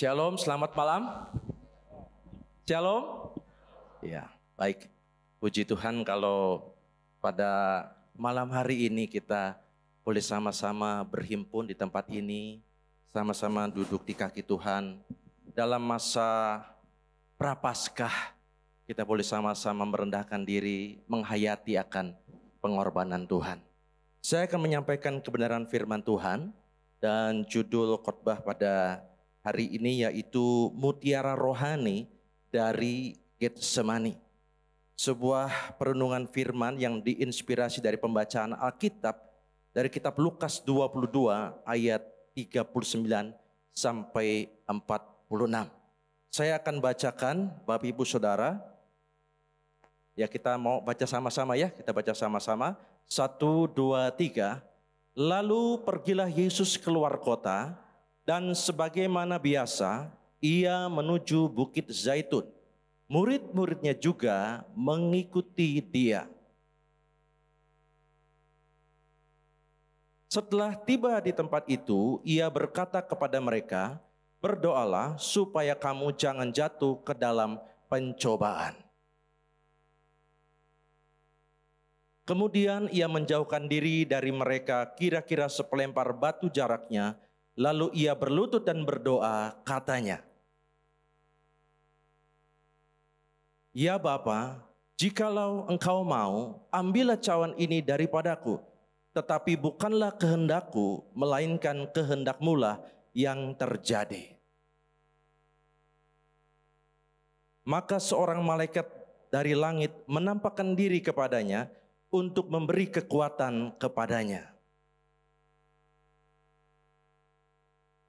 Shalom, selamat malam. Shalom. Ya, baik. Puji Tuhan kalau pada malam hari ini kita boleh sama-sama berhimpun di tempat ini, sama-sama duduk di kaki Tuhan. Dalam masa Prapaskah, kita boleh sama-sama merendahkan diri, menghayati akan pengorbanan Tuhan. Saya akan menyampaikan kebenaran firman Tuhan dan judul khotbah pada hari ini yaitu Mutiara Rohani dari Getsemani. Sebuah perenungan firman yang diinspirasi dari pembacaan Alkitab dari kitab Lukas 22 ayat 39 sampai 46. Saya akan bacakan, Bapak Ibu Saudara. Ya, kita mau baca sama-sama ya. Kita baca sama-sama. 1, 2, 3. Lalu pergilah Yesus keluar kota, dan sebagaimana biasa, ia menuju Bukit Zaitun. Murid-muridnya juga mengikuti dia. Setelah tiba di tempat itu, ia berkata kepada mereka, "Berdoalah supaya kamu jangan jatuh ke dalam pencobaan." Kemudian ia menjauhkan diri dari mereka kira-kira sepelempar batu jaraknya. Lalu ia berlutut dan berdoa, katanya, "Ya Bapa, jikalau engkau mau, ambillah cawan ini daripadaku. Tetapi bukanlah kehendakku, melainkan kehendak-Mu-lah yang terjadi." Maka seorang malaikat dari langit menampakkan diri kepadanya untuk memberi kekuatan kepadanya.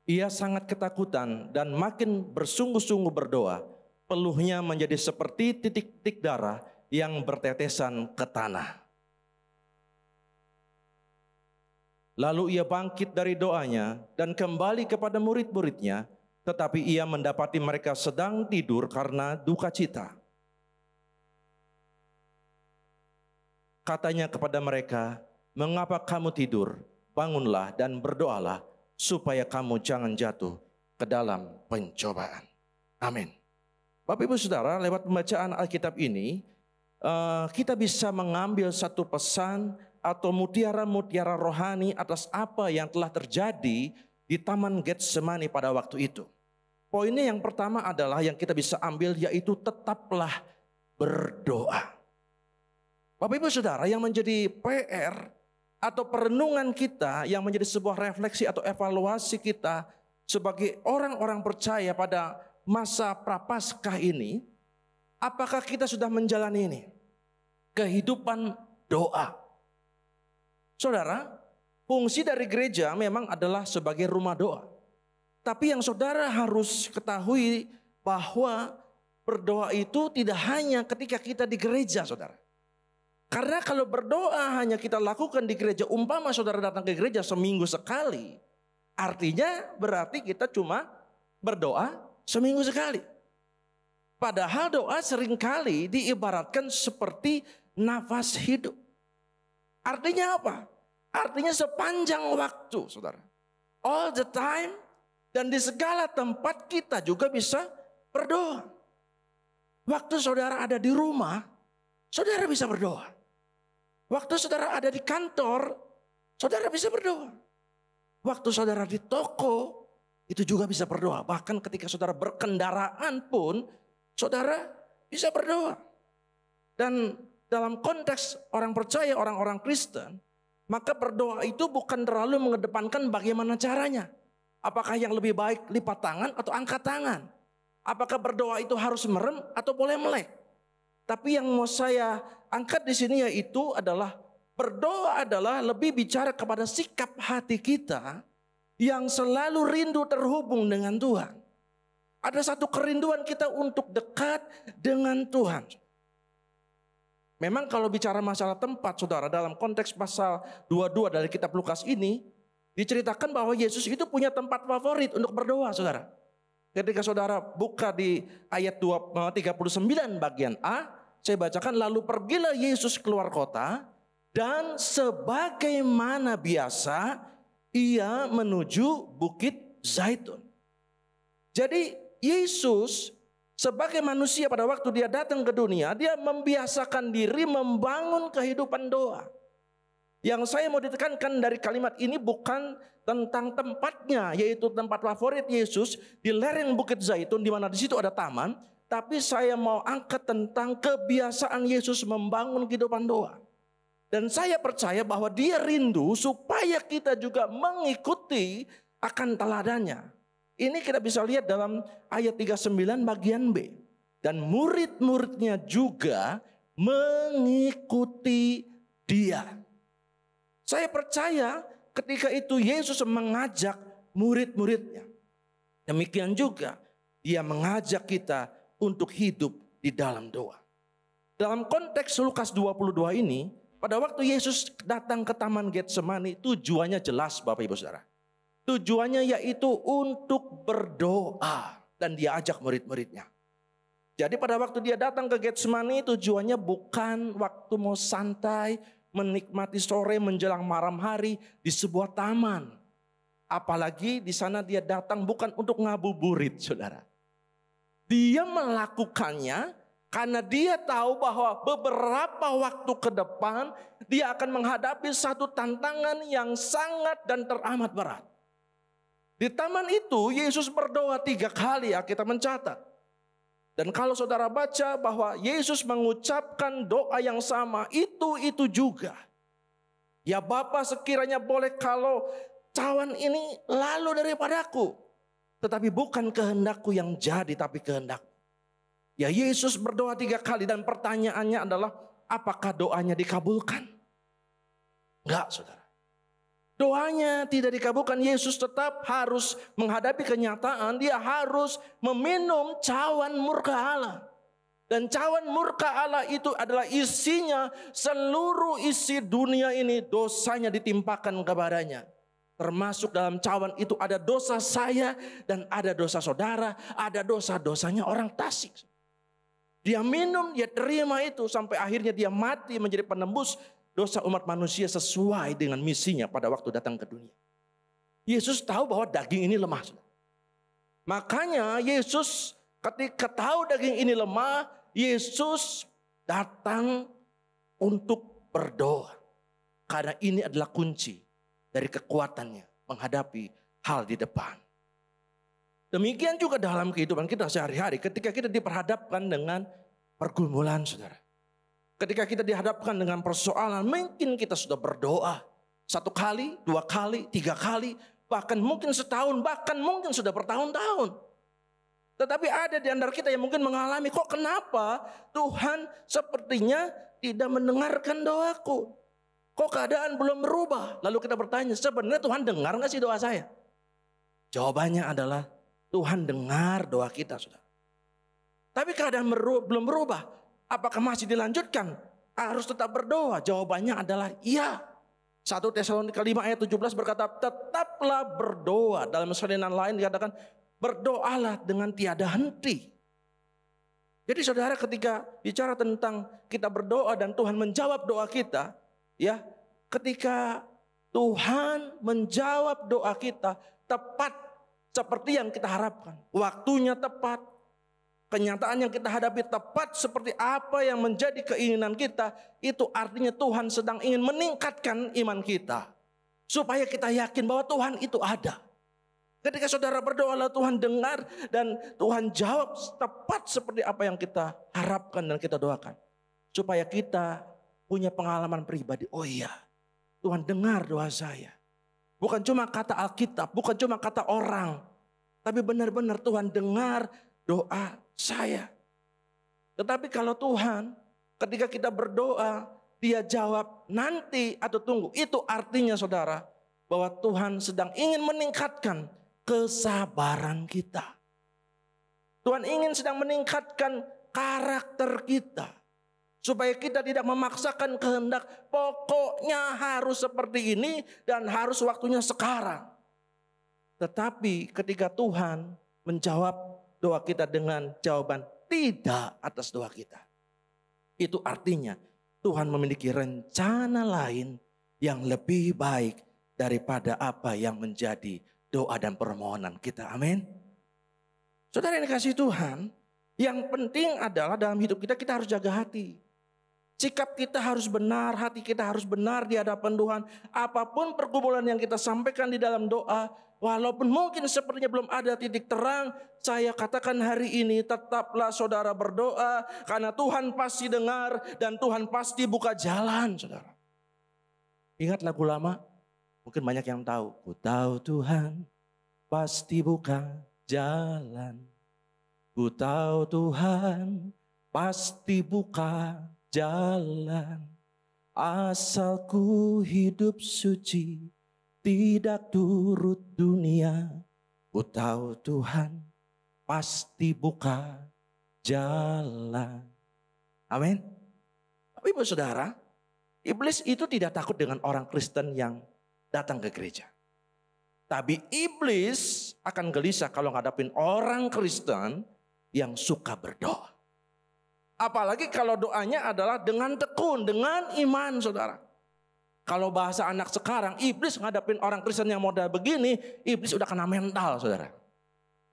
Ia sangat ketakutan dan makin bersungguh-sungguh berdoa. Peluhnya menjadi seperti titik-titik darah yang bertetesan ke tanah. Lalu ia bangkit dari doanya dan kembali kepada murid-muridnya, tetapi ia mendapati mereka sedang tidur karena duka cita. Katanya kepada mereka, "Mengapa kamu tidur? Bangunlah dan berdoalah, supaya kamu jangan jatuh ke dalam pencobaan." Amin. Bapak Ibu Saudara, lewat pembacaan Alkitab ini, kita bisa mengambil satu pesan atau mutiara-mutiara rohani atas apa yang telah terjadi di Taman Getsemani pada waktu itu. Poinnya yang pertama adalah yang kita bisa ambil yaitu tetaplah berdoa. Bapak Ibu Saudara, yang menjadi PR atau perenungan kita, yang menjadi sebuah refleksi atau evaluasi kita sebagai orang-orang percaya pada masa Prapaskah ini, apakah kita sudah menjalani ini? Kehidupan doa. Saudara, fungsi dari gereja memang adalah sebagai rumah doa. Tapi yang saudara harus ketahui bahwa berdoa itu tidak hanya ketika kita di gereja, saudara. Karena kalau berdoa hanya kita lakukan di gereja, umpama saudara datang ke gereja seminggu sekali, artinya berarti kita cuma berdoa seminggu sekali. Padahal doa seringkali diibaratkan seperti nafas hidup. Artinya apa? Artinya sepanjang waktu, saudara. All the time, dan di segala tempat kita juga bisa berdoa. Waktu saudara ada di rumah, saudara bisa berdoa. Waktu saudara ada di kantor, saudara bisa berdoa. Waktu saudara di toko, itu juga bisa berdoa. Bahkan ketika saudara berkendaraan pun, saudara bisa berdoa. Dan dalam konteks orang percaya, orang-orang Kristen, maka berdoa itu bukan terlalu mengedepankan bagaimana caranya. Apakah yang lebih baik lipat tangan atau angkat tangan? Apakah berdoa itu harus merem atau boleh melek? Tapi yang mau saya angkat di sini yaitu adalah berdoa adalah lebih bicara kepada sikap hati kita yang selalu rindu terhubung dengan Tuhan. Ada satu kerinduan kita untuk dekat dengan Tuhan. Memang kalau bicara masalah tempat, saudara, dalam konteks pasal 22 dari kitab Lukas ini, diceritakan bahwa Yesus itu punya tempat favorit untuk berdoa, saudara. Ketika saudara buka di ayat 39 bagian A, saya bacakan, lalu pergilah Yesus keluar kota, dan sebagaimana biasa ia menuju Bukit Zaitun. Jadi Yesus sebagai manusia pada waktu dia datang ke dunia, dia membiasakan diri membangun kehidupan doa. Yang saya mau ditekankan dari kalimat ini bukan tentang tempatnya, yaitu tempat favorit Yesus di lereng Bukit Zaitun, di mana di situ ada taman. Tapi saya mau angkat tentang kebiasaan Yesus membangun kehidupan doa. Dan saya percaya bahwa dia rindu supaya kita juga mengikuti akan teladannya. Ini kita bisa lihat dalam ayat 39 bagian B. Dan murid-muridnya juga mengikuti dia. Saya percaya ketika itu Yesus mengajak murid-muridnya. Demikian juga dia mengajak kita untuk hidup di dalam doa. Dalam konteks Lukas 22 ini, pada waktu Yesus datang ke Taman Getsemani, tujuannya jelas Bapak Ibu Saudara. Tujuannya yaitu untuk berdoa, dan dia ajak murid-muridnya. Jadi pada waktu dia datang ke Getsemani, tujuannya bukan waktu mau santai, menikmati sore menjelang malam hari di sebuah taman. Apalagi di sana dia datang bukan untuk ngabuburit, Saudara. Dia melakukannya karena dia tahu bahwa beberapa waktu ke depan dia akan menghadapi satu tantangan yang sangat dan teramat berat. Di taman itu Yesus berdoa 3 kali, kita mencatat. Dan kalau saudara baca bahwa Yesus mengucapkan doa yang sama, itu juga. Ya Bapa, sekiranya boleh kalau cawan ini lalu daripadaku. Tetapi bukan kehendakku yang jadi, tapi kehendak. Ya Yesus berdoa 3 kali dan pertanyaannya adalah apakah doanya dikabulkan? Enggak, saudara. Doanya tidak dikabulkan. Yesus tetap harus menghadapi kenyataan. Dia harus meminum cawan murka Allah. Dan cawan murka Allah itu adalah isinya seluruh isi dunia ini dosanya ditimpakan kepadanya. Termasuk dalam cawan itu ada dosa saya dan ada dosa saudara. Ada dosa-dosanya orang Tasik. Dia minum, dia terima itu sampai akhirnya dia mati menjadi penembus dosa umat manusia sesuai dengan misinya pada waktu datang ke dunia. Yesus tahu bahwa daging ini lemah. Makanya Yesus ketika tahu daging ini lemah, Yesus datang untuk berdoa. Karena ini adalah kunci dari kekuatannya menghadapi hal di depan. Demikian juga dalam kehidupan kita sehari-hari ketika kita diperhadapkan dengan pergumulan, saudara. Ketika kita dihadapkan dengan persoalan, mungkin kita sudah berdoa 1 kali, 2 kali, 3 kali, bahkan mungkin setahun, bahkan mungkin sudah bertahun-tahun. Tetapi ada di antara kita yang mungkin mengalami, kok kenapa Tuhan sepertinya tidak mendengarkan doaku? Kok keadaan belum berubah? Lalu kita bertanya, sebenarnya Tuhan dengar gak sih doa saya? Jawabannya adalah Tuhan dengar doa kita, saudara. Tapi keadaan belum berubah. Apakah masih dilanjutkan? Harus tetap berdoa. Jawabannya adalah iya. 1 Tesalonika 5 ayat 17 berkata, tetaplah berdoa. Dalam salinan lain dikatakan, berdoalah dengan tiada henti. Jadi saudara, ketika bicara tentang kita berdoa dan Tuhan menjawab doa kita, ya, ketika Tuhan menjawab doa kita tepat seperti yang kita harapkan, waktunya tepat, kenyataan yang kita hadapi tepat seperti apa yang menjadi keinginan kita, itu artinya Tuhan sedang ingin meningkatkan iman kita. Supaya kita yakin bahwa Tuhan itu ada. Ketika saudara berdoa, Tuhan dengar dan Tuhan jawab tepat seperti apa yang kita harapkan dan kita doakan. Supaya kita punya pengalaman pribadi. Oh iya, Tuhan dengar doa saya. Bukan cuma kata Alkitab, bukan cuma kata orang. Tapi benar-benar Tuhan dengar doa saya. Tetapi kalau Tuhan ketika kita berdoa dia jawab nanti atau tunggu, itu artinya saudara bahwa Tuhan sedang ingin meningkatkan kesabaran kita. Tuhan ingin sedang meningkatkan karakter kita. Supaya kita tidak memaksakan kehendak, pokoknya harus seperti ini dan harus waktunya sekarang. Tetapi ketika Tuhan menjawab doa kita dengan jawaban tidak atas doa kita, itu artinya Tuhan memiliki rencana lain yang lebih baik daripada apa yang menjadi doa dan permohonan kita. Amin. Saudara yang dikasihi Tuhan, yang penting adalah dalam hidup kita, kita harus jaga hati. Sikap kita harus benar, hati kita harus benar di hadapan Tuhan. Apapun pergumulan yang kita sampaikan di dalam doa, walaupun mungkin sepertinya belum ada titik terang, saya katakan hari ini tetaplah saudara berdoa, karena Tuhan pasti dengar dan Tuhan pasti buka jalan, saudara. Ingat lagu lama? Mungkin banyak yang tahu. Ku tahu Tuhan pasti buka jalan. Ku tahu Tuhan pasti buka jalan, asal ku hidup suci, tidak turut dunia. Ku tahu Tuhan pasti buka jalan. Amin. Tapi ibu saudara, iblis itu tidak takut dengan orang Kristen yang datang ke gereja. Tapi iblis akan gelisah kalau ngadapin orang Kristen yang suka berdoa. Apalagi kalau doanya adalah dengan tekun, dengan iman, saudara. Kalau bahasa anak sekarang, iblis ngadapin orang Kristen yang modal begini, iblis udah kena mental, saudara.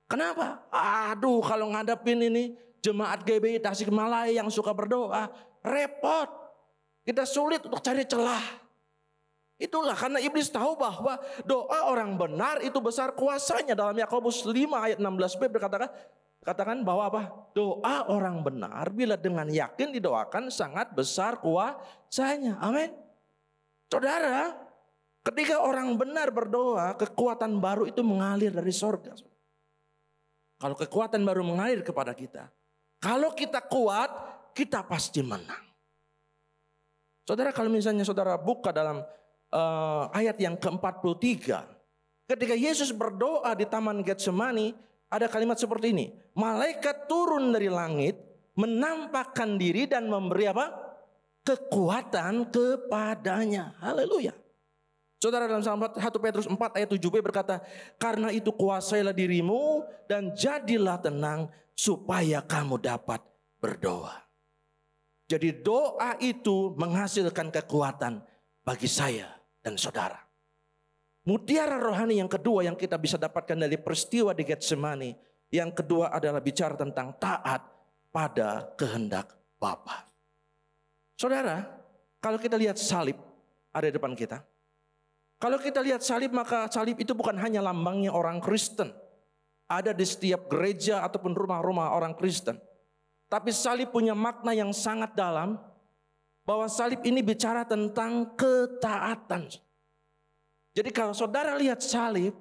Kenapa? Aduh, kalau ngadapin ini jemaat GBI Tasikmalaya yang suka berdoa, repot. Kita sulit untuk cari celah. Itulah karena iblis tahu bahwa doa orang benar itu besar kuasanya. Dalam Yakobus 5 ayat 16b katakan bahwa apa? Doa orang benar bila dengan yakin didoakan sangat besar kuasanya. Amin. Saudara, ketika orang benar berdoa, kekuatan baru itu mengalir dari sorga. Kalau kekuatan baru mengalir kepada kita, kalau kita kuat, kita pasti menang. Saudara, kalau misalnya saudara buka dalam ayat yang ke-43, ketika Yesus berdoa di Taman Getsemani, ada kalimat seperti ini. Malaikat turun dari langit, menampakkan diri dan memberi apa? Kekuatan kepadanya. Haleluya. Saudara, dalam 1 Petrus 4 ayat 7b berkata, karena itu kuasailah dirimu dan jadilah tenang supaya kamu dapat berdoa. Jadi doa itu menghasilkan kekuatan bagi saya dan saudara. Mutiara rohani yang kedua yang kita bisa dapatkan dari peristiwa di Getsemani, yang kedua adalah bicara tentang taat pada kehendak Bapa. Saudara, kalau kita lihat salib ada di depan kita. Kalau kita lihat salib, maka salib itu bukan hanya lambangnya orang Kristen. Ada di setiap gereja ataupun rumah-rumah orang Kristen. Tapi salib punya makna yang sangat dalam, bahwa salib ini bicara tentang ketaatan. Jadi kalau saudara lihat salib,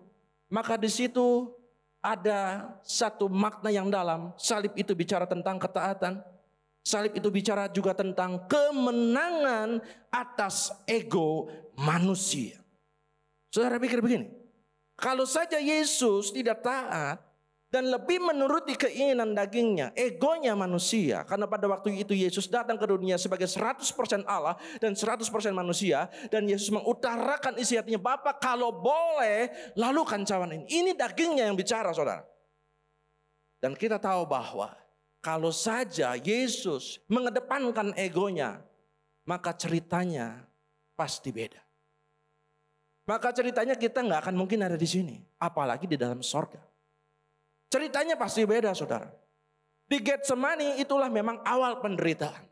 maka di situ ada satu makna yang dalam. Salib itu bicara tentang ketaatan. Salib itu bicara juga tentang kemenangan atas ego manusia. Saudara pikir begini, kalau saja Yesus tidak taat dan lebih menuruti keinginan dagingnya, egonya manusia. Karena pada waktu itu Yesus datang ke dunia sebagai 100% Allah dan 100% manusia. Dan Yesus mengutarakan isi hatinya, Bapa kalau boleh lalukan cawan ini. Ini dagingnya yang bicara, saudara. Dan kita tahu bahwa kalau saja Yesus mengedepankan egonya, maka ceritanya pasti beda. Maka ceritanya kita nggak akan mungkin ada di sini. Apalagi di dalam sorga. Ceritanya pasti beda, saudara. Di Getsemani itulah memang awal penderitaan.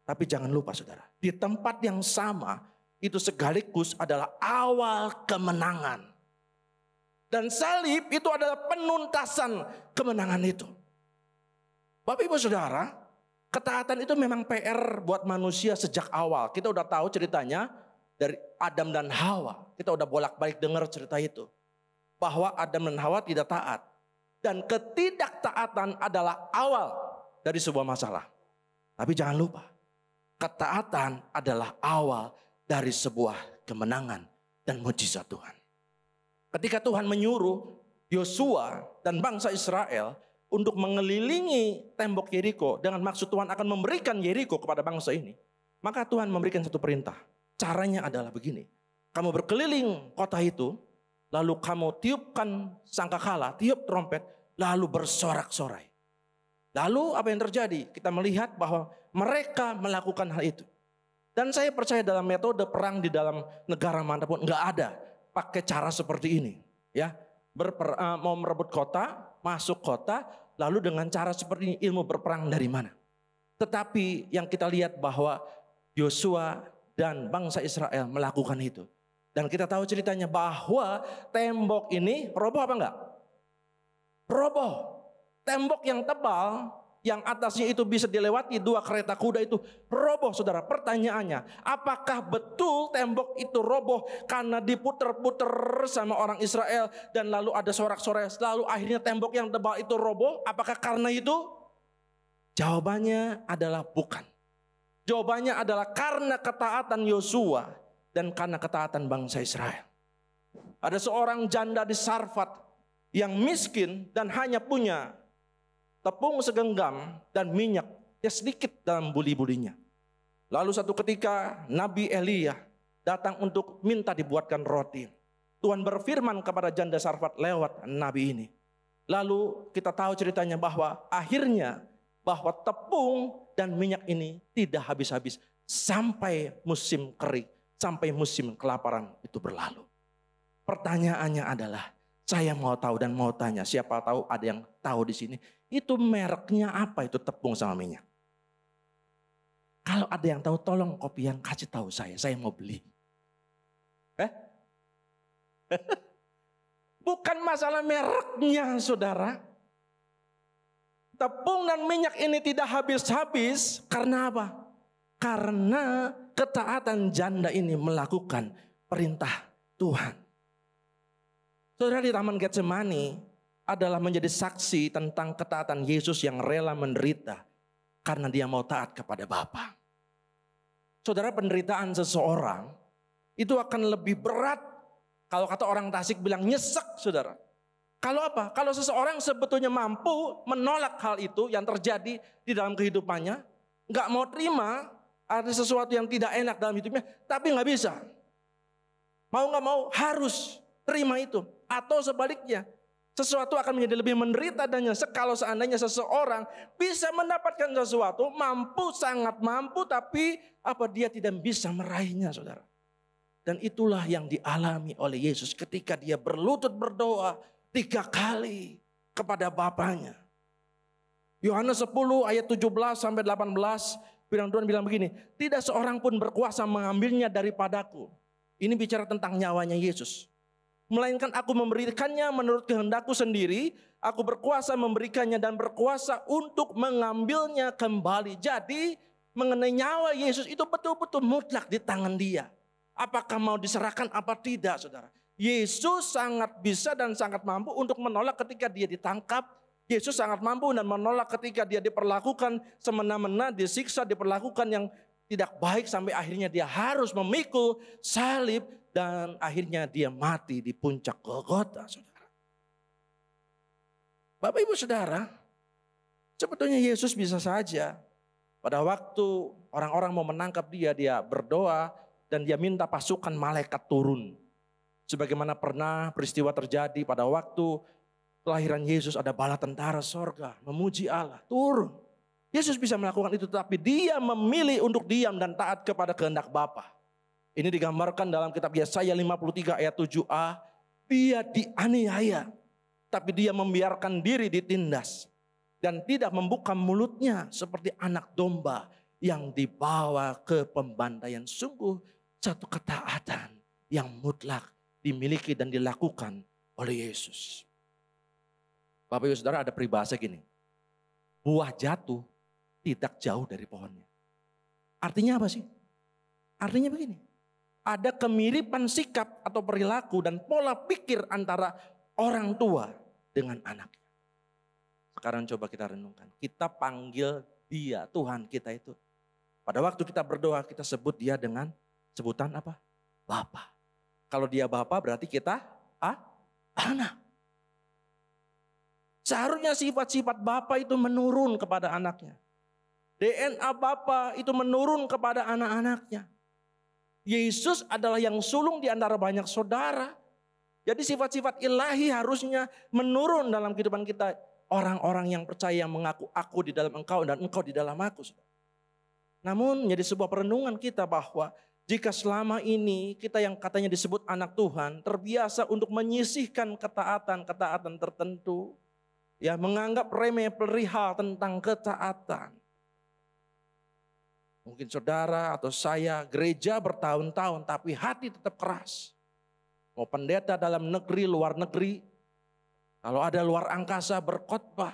Tapi jangan lupa, saudara, di tempat yang sama itu sekaligus adalah awal kemenangan. Dan salib itu adalah penuntasan kemenangan itu. Bapak Ibu Saudara, ketaatan itu memang PR buat manusia sejak awal. Kita udah tahu ceritanya dari Adam dan Hawa. Kita udah bolak-balik dengar cerita itu. Bahwa Adam dan Hawa tidak taat. Dan ketidaktaatan adalah awal dari sebuah masalah. Tapi jangan lupa, ketaatan adalah awal dari sebuah kemenangan dan mujizat Tuhan. Ketika Tuhan menyuruh Yosua dan bangsa Israel untuk mengelilingi tembok Yeriko dengan maksud Tuhan akan memberikan Yeriko kepada bangsa ini, maka Tuhan memberikan satu perintah. Caranya adalah begini, kamu berkeliling kota itu, lalu kamu tiupkan sangkakala, tiup trompet, lalu bersorak-sorai. Lalu apa yang terjadi? Kita melihat bahwa mereka melakukan hal itu. Dan saya percaya dalam metode perang di dalam negara manapun nggak ada pakai cara seperti ini. Ya, mau merebut kota, masuk kota, Lalu dengan cara seperti ini ilmu berperang dari mana? Tetapi yang kita lihat bahwa Yosua dan bangsa Israel melakukan itu. Dan kita tahu ceritanya bahwa tembok ini roboh apa enggak? Roboh. Tembok yang tebal, yang atasnya itu bisa dilewati 2 kereta kuda itu roboh, saudara. Pertanyaannya, apakah betul tembok itu roboh karena diputer-puter sama orang Israel dan lalu ada sorak-sorai, lalu akhirnya tembok yang tebal itu roboh? Apakah karena itu? Jawabannya adalah bukan. Jawabannya adalah karena ketaatan Yosua dan karena ketaatan bangsa Israel. Ada seorang janda di Sarfat yang miskin dan hanya punya tepung segenggam dan minyak ya sedikit dalam buli-bulinya. Lalu satu ketika Nabi Elia datang untuk minta dibuatkan roti. Tuhan berfirman kepada janda Sarfat lewat nabi ini. Lalu kita tahu ceritanya bahwa akhirnya bahwa tepung dan minyak ini tidak habis-habis sampai musim kering, sampai musim kelaparan itu berlalu. Pertanyaannya adalah, saya mau tahu dan mau tanya, siapa tahu ada yang tahu di sini. Itu mereknya apa itu tepung sama minyak? Kalau ada yang tahu tolong kopian kasih tahu saya mau beli. Bukan masalah mereknya, saudara. Tepung dan minyak ini tidak habis-habis karena apa? Karena ketaatan janda ini melakukan perintah Tuhan. Saudara, di Taman Getsemani adalah menjadi saksi tentang ketaatan Yesus yang rela menderita karena dia mau taat kepada Bapa. Saudara, penderitaan seseorang itu akan lebih berat kalau kata orang Tasik bilang nyesek, saudara. Kalau apa? Kalau seseorang sebetulnya mampu menolak hal itu yang terjadi di dalam kehidupannya, nggak mau terima ada sesuatu yang tidak enak dalam hidupnya, tapi nggak bisa. Mau nggak mau harus terima itu. Atau sebaliknya, sesuatu akan menjadi lebih menderita dan nyesek kalau seandainya seseorang bisa mendapatkan sesuatu, mampu, sangat mampu, tapi dia tidak bisa meraihnya, saudara. Dan itulah yang dialami oleh Yesus ketika dia berlutut berdoa 3 kali kepada Bapanya. Yohanes 10 ayat 17 sampai 18, firman Tuhan bilang begini, tidak seorang pun berkuasa mengambilnya daripadaku. Ini bicara tentang nyawanya Yesus. Melainkan aku memberikannya menurut kehendakku sendiri. Aku berkuasa memberikannya dan berkuasa untuk mengambilnya kembali. Jadi mengenai nyawa Yesus itu betul-betul mutlak di tangan dia. Apakah mau diserahkan apa tidak, saudara? Yesus sangat bisa dan sangat mampu untuk menolak ketika dia ditangkap. Yesus sangat mampu dan menolak ketika dia diperlakukan semena-mena, disiksa, diperlakukan yang tidak baik sampai akhirnya dia harus memikul salib. Dan akhirnya dia mati di puncak Golgota, saudara. Bapak ibu saudara, sebetulnya Yesus bisa saja pada waktu orang-orang mau menangkap dia berdoa dan dia minta pasukan malaikat turun. Sebagaimana pernah peristiwa terjadi pada waktu kelahiran Yesus, ada bala tentara sorga memuji Allah, turun. Yesus bisa melakukan itu, tapi dia memilih untuk diam dan taat kepada kehendak Bapa. Ini digambarkan dalam kitab Yesaya 53 ayat 7a. Dia dianiaya, tapi dia membiarkan diri ditindas. Dan tidak membuka mulutnya seperti anak domba yang dibawa ke pembantaian. Sungguh satu ketaatan yang mutlak dimiliki dan dilakukan oleh Yesus. Bapak ibu saudara, ada peribahasa gini. Buah jatuh tidak jauh dari pohonnya. Artinya apa sih? Artinya begini. Ada kemiripan sikap atau perilaku dan pola pikir antara orang tua dengan anaknya. Sekarang coba kita renungkan. Kita panggil dia, Tuhan kita itu. Pada waktu kita berdoa, kita sebut dia dengan sebutan apa? Bapa. Kalau dia Bapa berarti kita anak. Seharusnya sifat-sifat Bapa itu menurun kepada anaknya. DNA Bapa itu menurun kepada anak-anaknya. Yesus adalah yang sulung di antara banyak saudara. Jadi sifat-sifat ilahi harusnya menurun dalam kehidupan kita. Orang-orang yang percaya yang mengaku aku di dalam engkau dan engkau di dalam aku. Namun menjadi sebuah perenungan kita bahwa jika selama ini kita yang katanya disebut anak Tuhan terbiasa untuk menyisihkan ketaatan tertentu. ya menganggap remeh perihal tentang ketaatan. Mungkin saudara atau saya gereja bertahun-tahun tapi hati tetap keras. Mau pendeta dalam negeri, luar negeri, kalau ada luar angkasa berkhotbah,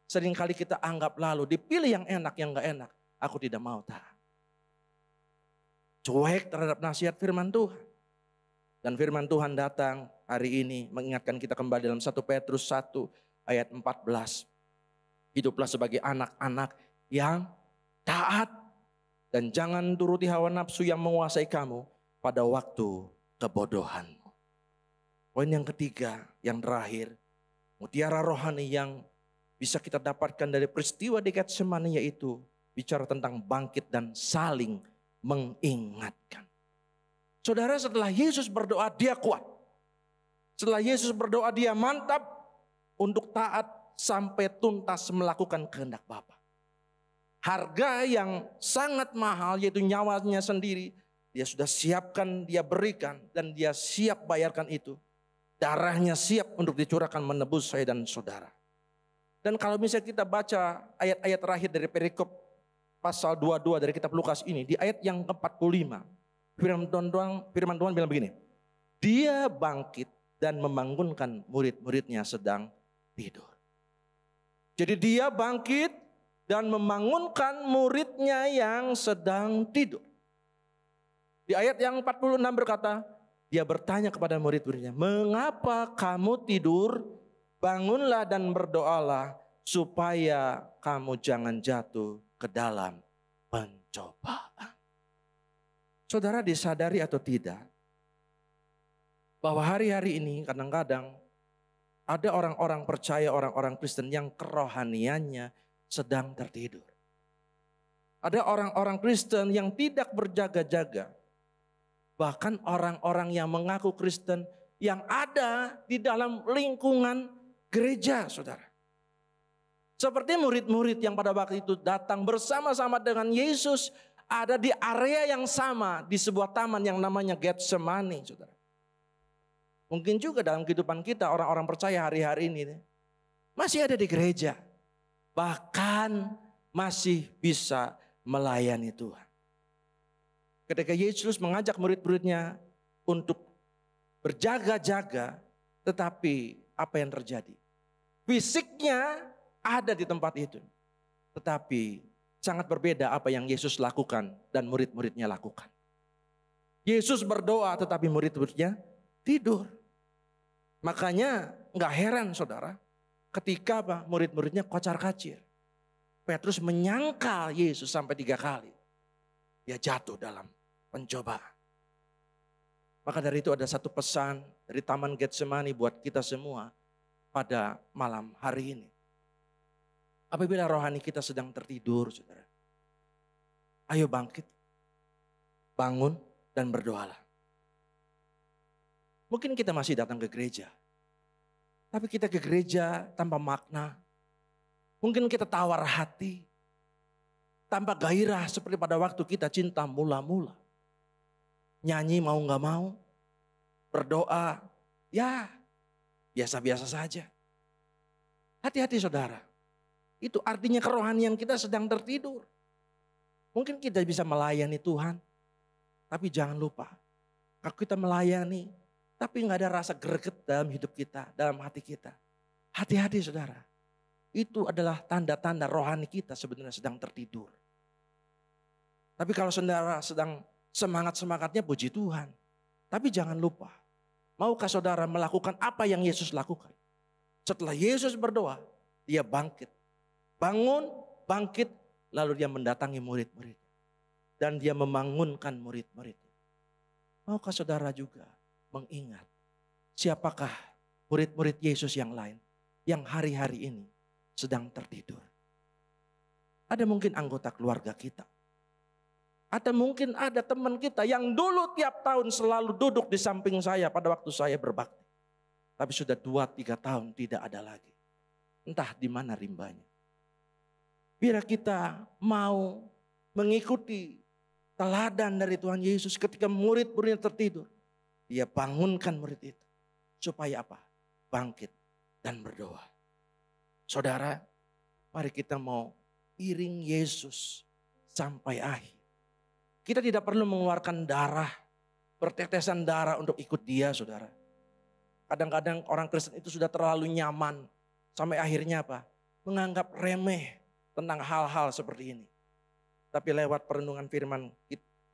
seringkali kita anggap lalu dipilih yang enak, yang gak enak. Aku tidak mau taat. Cuek terhadap nasihat firman Tuhan. Dan firman Tuhan datang hari ini mengingatkan kita kembali dalam 1 Petrus 1 ayat 14. Hiduplah sebagai anak-anak yang taat. Dan jangan turuti hawa nafsu yang menguasai kamu pada waktu kebodohanmu. Poin yang ketiga, yang terakhir. Mutiara rohani yang bisa kita dapatkan dari peristiwa di Getsemani yaitu bicara tentang bangkit dan saling mengingatkan. Saudara, setelah Yesus berdoa dia kuat. Setelah Yesus berdoa dia mantap untuk taat sampai tuntas melakukan kehendak Bapa. Harga yang sangat mahal yaitu nyawanya sendiri. Dia sudah siapkan, dia berikan dan dia siap bayarkan itu. Darahnya siap untuk dicurahkan menebus saya dan saudara. Dan kalau misalnya kita baca ayat-ayat terakhir dari perikop pasal 22 dari kitab Lukas ini. Di ayat yang ke-45. Firman Tuhan bilang begini. Dia bangkit dan membangunkan murid-muridnya sedang tidur. Jadi dia bangkit dan membangunkan muridnya yang sedang tidur. Di ayat yang 46 berkata, dia bertanya kepada murid-muridnya, mengapa kamu tidur? Bangunlah dan berdoalah supaya kamu jangan jatuh ke dalam pencobaan. Saudara disadari atau tidak, bahwa hari-hari ini kadang-kadang ada orang-orang percaya, orang-orang Kristen yang kerohaniannya sedang tertidur. Ada orang-orang Kristen yang tidak berjaga-jaga. Bahkan orang-orang yang mengaku Kristen yang ada di dalam lingkungan gereja, saudara. Seperti murid-murid yang pada waktu itu datang bersama-sama dengan Yesus ada di area yang sama di sebuah taman yang namanya Getsemani, saudara. Mungkin juga dalam kehidupan kita orang-orang percaya hari-hari ini masih ada di gereja. Bahkan masih bisa melayani Tuhan. Ketika Yesus mengajak murid-muridnya untuk berjaga-jaga, tetapi apa yang terjadi? Fisiknya ada di tempat itu. Tetapi sangat berbeda apa yang Yesus lakukan dan murid-muridnya lakukan. Yesus berdoa tetapi murid-muridnya tidur. Makanya gak heran saudara, ketika murid-muridnya kocar-kacir. Petrus menyangkal Yesus sampai 3 kali. Dia jatuh dalam pencobaan. Maka dari itu ada satu pesan dari Taman Getsemani buat kita semua pada malam hari ini. Apabila rohani kita sedang tertidur, saudara. Ayo bangkit, bangun dan berdoalah. Mungkin kita masih datang ke gereja. Tapi kita ke gereja tanpa makna. Mungkin kita tawar hati. Tanpa gairah seperti pada waktu kita cinta mula-mula. Nyanyi mau gak mau. Berdoa. Ya biasa-biasa saja. Hati-hati saudara. Itu artinya kerohanian kita sedang tertidur. Mungkin kita bisa melayani Tuhan. Tapi jangan lupa. Kalau kita melayani. Tapi gak ada rasa greget dalam hidup kita. Dalam hati kita. Hati-hati saudara. Itu adalah tanda-tanda rohani kita sebenarnya sedang tertidur. Tapi kalau saudara sedang semangat-semangatnya puji Tuhan. Tapi jangan lupa. Maukah saudara melakukan apa yang Yesus lakukan? Setelah Yesus berdoa, dia bangkit. Bangun, bangkit, lalu dia mendatangi murid-murid. Dan dia membangunkan murid-muridnya. Maukah saudara juga mengingat siapakah murid-murid Yesus yang lain yang hari-hari ini sedang tertidur. Ada mungkin anggota keluarga kita. Atau mungkin ada teman kita yang dulu tiap tahun selalu duduk di samping saya pada waktu saya berbakti. Tapi sudah 2-3 tahun tidak ada lagi. Entah di mana rimbanya. Bila kita mau mengikuti teladan dari Tuhan Yesus ketika murid-muridnya tertidur. Dia bangunkan murid itu. Supaya apa? Bangkit dan berdoa. Saudara, mari kita mau iring Yesus sampai akhir. Kita tidak perlu mengeluarkan darah, bertetesan darah untuk ikut dia, saudara. Kadang-kadang orang Kristen itu sudah terlalu nyaman. Sampai akhirnya apa? Menganggap remeh tentang hal-hal seperti ini. Tapi lewat perenungan firman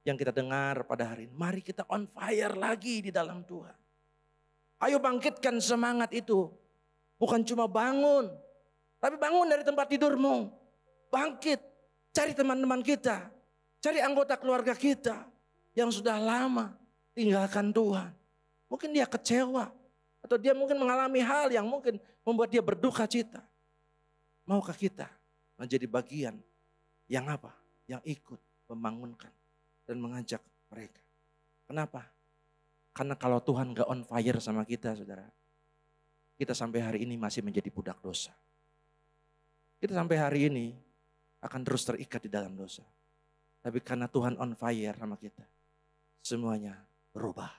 yang kita dengar pada hari ini, mari kita on fire lagi di dalam Tuhan. Ayo bangkitkan semangat itu. Bukan cuma bangun, tapi bangun dari tempat tidurmu. Bangkit, cari teman-teman kita, cari anggota keluarga kita yang sudah lama tinggalkan Tuhan. Mungkin dia kecewa, atau dia mungkin mengalami hal yang mungkin membuat dia berduka cita. Maukah kita menjadi bagian yang apa? Yang ikut membangunkan dan mengajak mereka. Kenapa? Karena kalau Tuhan gak on fire sama kita, saudara, kita sampai hari ini masih menjadi budak dosa. Kita sampai hari ini akan terus terikat di dalam dosa. Tapi karena Tuhan on fire sama kita, semuanya berubah.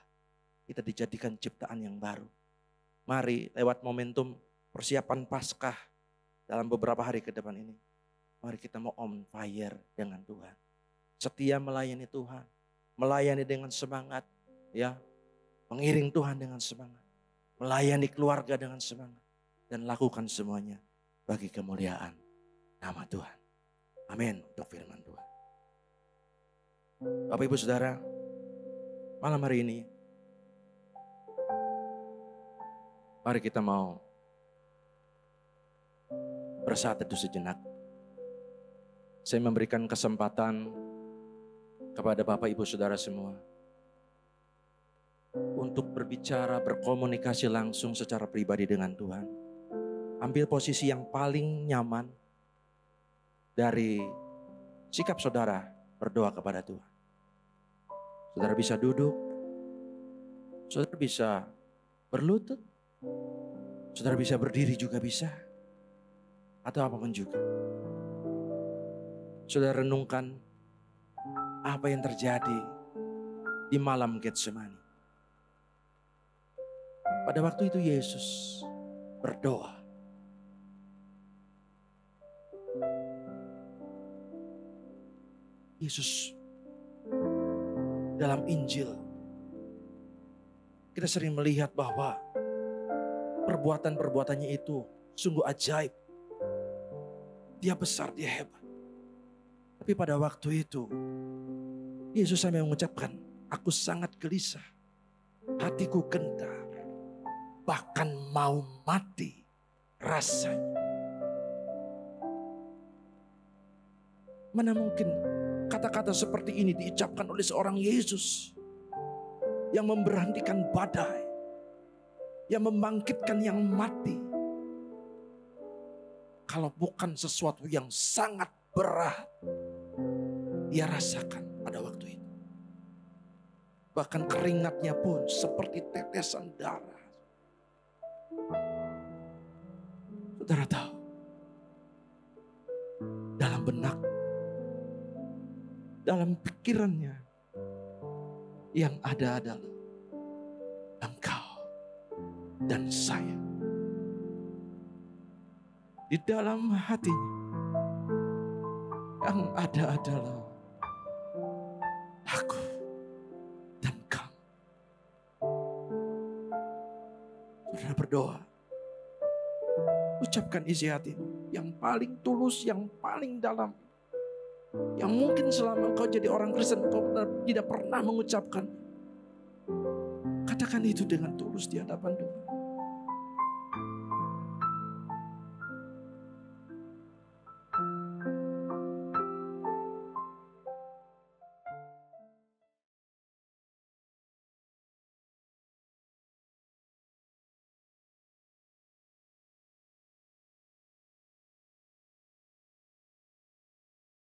Kita dijadikan ciptaan yang baru. Mari lewat momentum persiapan Paskah dalam beberapa hari ke depan ini, mari kita mau on fire dengan Tuhan. Setia melayani Tuhan, melayani dengan semangat, ya, mengiring Tuhan dengan semangat, melayani keluarga dengan semangat, dan lakukan semuanya bagi kemuliaan nama Tuhan. Amin untuk firman Tuhan. Bapak Ibu Saudara, malam hari ini mari kita mau bersaat teduh sejenak. Saya memberikan kesempatan kepada Bapak Ibu Saudara semua untuk berbicara, berkomunikasi langsung secara pribadi dengan Tuhan. Ambil posisi yang paling nyaman dari sikap saudara berdoa kepada Tuhan. Saudara bisa duduk, saudara bisa berlutut, saudara bisa berdiri juga bisa, atau apapun juga. Saudara renungkan apa yang terjadi di malam Getsemani. Pada waktu itu Yesus berdoa. Yesus dalam Injil kita sering melihat bahwa perbuatan-perbuatannya itu sungguh ajaib. Dia besar, dia hebat. Tapi pada waktu itu Yesus sampai mengucapkan, aku sangat gelisah, hatiku gentar, bahkan mau mati rasanya. Mana mungkin kata-kata seperti ini diucapkan oleh seorang Yesus yang memberhentikan badai, yang membangkitkan yang mati. Kalau bukan sesuatu yang sangat berat dia rasakan pada waktu itu. Bahkan keringatnya pun seperti tetesan darah. Saudara tahu, dalam benak, dalam pikirannya, yang ada adalah engkau dan saya. Di dalam hatinya, yang ada adalah aku dan kamu. Saudara berdoa, ucapkan isi hatimu yang paling tulus, yang paling dalam, yang mungkin selama engkau jadi orang Kristen engkau tidak pernah mengucapkan. Katakan itu dengan tulus di hadapan Tuhan.